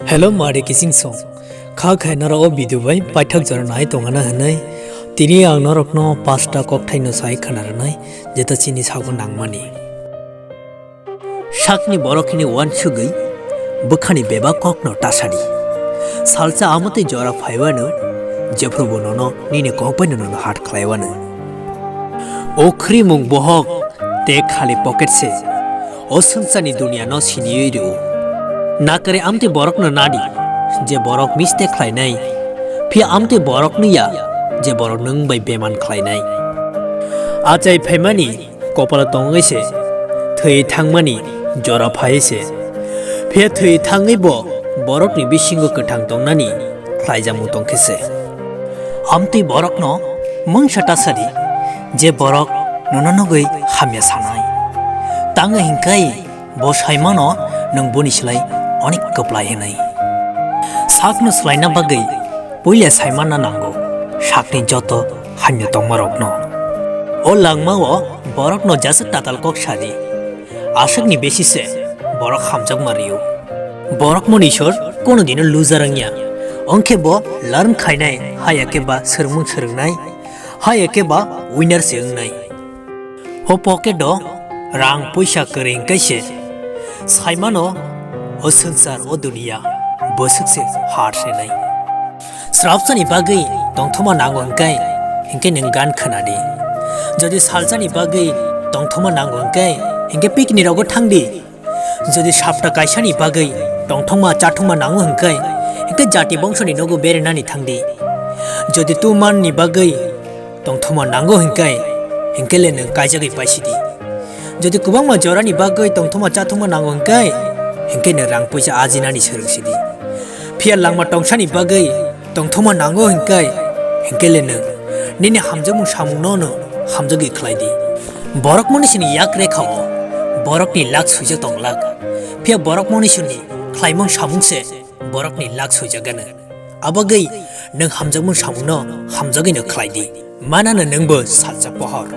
Hello Mari Kissing Song. Kha Khainara o video by Paithak Jarnai Tongana Hanai. Tini ang norokno pasta cocktail no sai khanarnai jeta chini sago nangmani. Shakni borokini wan sugui bukhani beba kokno tasari. Salsa amate jora phaiwano jefrobono no nine kokpano no hat khlaiwano. Okhri mung bohok te khali pocket se o sansani dunia no siniyeiru. Nakare amte borok no nadi je borok miste khlainai phi amte borok niya je borok nung bai beman khlainai achai phaimani kopala tongaise thei thangmani jora phaise phe thei thangai bo borok ni bisingo kathang tongnani khlaijamu tongkhese amte borok no mungsata sari je borok nononogoi hamya sanai tanga hingkai bo saimano nung boni silai অনেক কপলাই হেনাই সাকনো স্লাইনা বাগৈ পইলে সাইমানা নাঙ্গো সাকনি যত হান্য তংমারকন ও লাংমাও বরকনো জাসক তাতাল cock সাদি আশকনি বেশিসে বরক হামজক Mario বরক মনিশর কোনদিন লুজারাংয়া অংখে ব learn খাইনাই হায়াকে বা সরমুং সরংনাই হায়াকে বা winner সেংনাই ও pocket রাং পয়সা করেং কাইসে সাইমানো o sansar o dunia bosuk se har se nai srapsani bagai tongthoma nangon kai hinke ning gan khanadi jodi salsani bagai tongthoma nangon kai hinke pikni rogo thangdi jodi sapta kaisani bagai tongthoma chathuma nangon kai hinke jati bongshoni nogo berenani thangdi jodi tuman ni bagai tongthoma nango hinkai hinke le nang kaijagai paisidi jodi kubangma jorani bagai tongthoma chathuma nangon kai hinke ne rang puja ajinani sorongsidi phial langma tongsani bagai tongthoma nango hinkai hinke le nang nini hamjamu samung no hamjagi khlaidi borok monisini yak rekhao borok ni lak suja tonglak phia borok monisini khlaimong samung se borok ni lak suja gana abagai nang hamjamu samung no hamjagi no khlaidi manana nangbo salja pohor